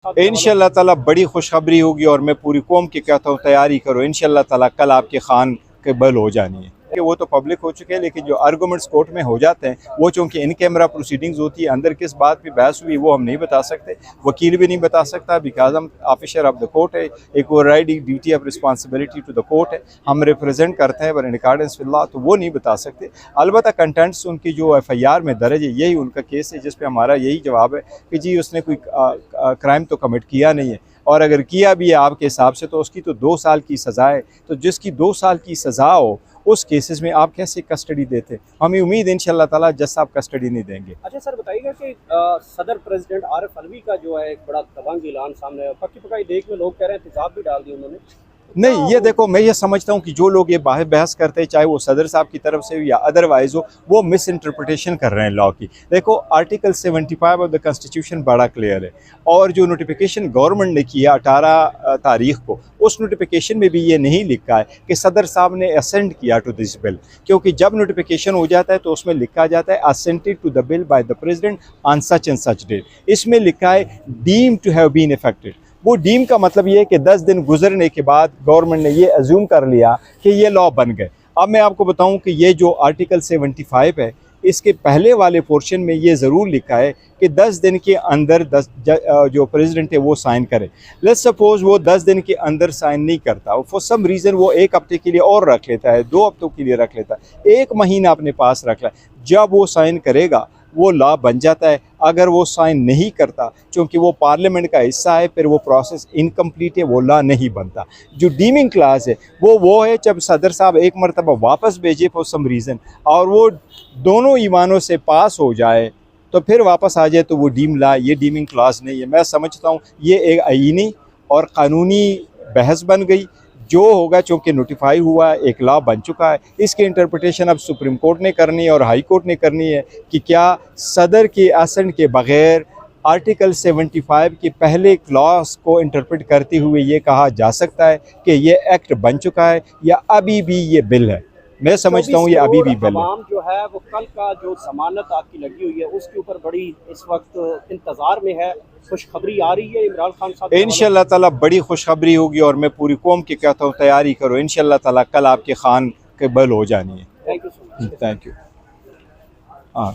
इंशाअल्लाह ताला बड़ी खुशखबरी होगी और मैं पूरी कौम की कहता हूँ तैयारी करो, इंशाअल्लाह ताला कल आपके खान के बल हो जानी है कि वो तो पब्लिक हो चुके हैं, लेकिन जो आर्गूमेंट्स कोर्ट में हो जाते हैं वो चूँकि इन कैमरा प्रोसीडिंग्स होती है, अंदर किस बात पे बहस हुई वो हम नहीं बता सकते, वकील भी नहीं बता सकता, बिकॉज हम ऑफिसर ऑफ द कोर्ट है, एक overriding duty of responsibility to the court है, हम रिप्रेजेंट करते हैं इन अकॉर्डेंस विद लॉ, तो वो नहीं बता सकते। अलबत्ता कंटेंट्स उनकी जो FIR में दर्ज है यही उनका केस है, जिस पे हमारा यही जवाब है कि जी उसने कोई क्राइम तो कमिट किया नहीं है, और अगर किया भी है आपके हिसाब से तो उसकी तो 2 साल की सज़ा है, तो जिसकी 2 साल की सज़ा हो उस केसेस में आप कैसे कस्टडी देते? हमें उम्मीद है इंशाअल्लाह ताला जज साहब कस्टडी नहीं देंगे। अच्छा सर, बताइएगा कि सदर प्रेसिडेंट आरिफ अलवी का जो है एक बड़ा दबंग ऐलान सामने है, पक्की पकाई देख में लोग कह रहे हैं तेजाब भी डाल दी उन्होंने। नहीं, ये देखो, मैं ये समझता हूँ कि जो लोग ये बहस करते हैं, चाहे वो सदर साहब की तरफ से हो या अदरवाइज हो, वो मिस इंटरप्रिटेशन कर रहे हैं लॉ की। देखो, आर्टिकल 75 ऑफ द कॉन्स्टिट्यूशन बड़ा क्लियर है, और जो नोटिफिकेशन गवर्नमेंट ने किया 18 तारीख को, उस नोटिफिकेशन में भी ये नहीं लिखा है कि सदर साहब ने असेंट किया टू दिस बिल, क्योंकि जब नोटिफिकेशन हो जाता है तो उसमें लिखा जाता है assented to the bill by the president on such and such date. इसमें लिखा है deem to have been effected. वो डीम का मतलब ये है कि 10 दिन गुजरने के बाद गवर्नमेंट ने ये अज्यूम कर लिया कि ये लॉ बन गए। अब मैं आपको बताऊं कि ये जो आर्टिकल 75 है, इसके पहले वाले पोर्शन में ये ज़रूर लिखा है कि 10 दिन के अंदर जो प्रेसिडेंट है वो साइन करे। लेट्स सपोज वो 10 दिन के अंदर साइन नहीं करता, फॉर सम रीज़न वो 1 हफ्ते के लिए और रख लेता है, 2 हफ्तों के लिए रख लेता है, 1 महीना अपने पास रख ला, जब वो साइन करेगा वो लॉ बन जाता है। अगर वो साइन नहीं करता, चूँकि वो पार्लियामेंट का हिस्सा है, फिर वो प्रोसेस इनकम्प्लीट है, वो लॉ नहीं बनता। जो डीमिंग क्लास है वो है जब सदर साहब एक मरतबा वापस भेजे फॉर सम रीज़न और वो दोनों ईमानों से पास हो जाए तो फिर वापस आ जाए, तो वो डीम लॉ, ये डीमिंग क्लास नहीं है। मैं समझता हूँ ये एक आईनी और क़ानूनी बहस बन गई। जो होगा चूँकि नोटिफाई हुआ, एक लॉ बन चुका है, इसकी इंटरप्रिटेशन अब सुप्रीम कोर्ट ने करनी है और हाई कोर्ट ने करनी है कि क्या सदर के असेंट के बग़ैर आर्टिकल 75 के पहले क्लॉज को इंटरप्रेट करते हुए ये कहा जा सकता है कि ये एक्ट बन चुका है या अभी भी ये बिल है। मैं समझता हूँ ये अभी भी बिल है। जो है वो कल का जो जमानत आपकी लगी हुई है उसके ऊपर बड़ी इस वक्त इंतज़ार में है, खुशखबरी आ रही है इमरान खान साहब। इंशाअल्लाह ताला बड़ी खुशखबरी होगी और मैं पूरी कौम की कहता हूँ तैयारी करो, इंशाअल्लाह ताला कल आपके खान के बल हो जानी है। Thank you so much. Thank you. हाँ।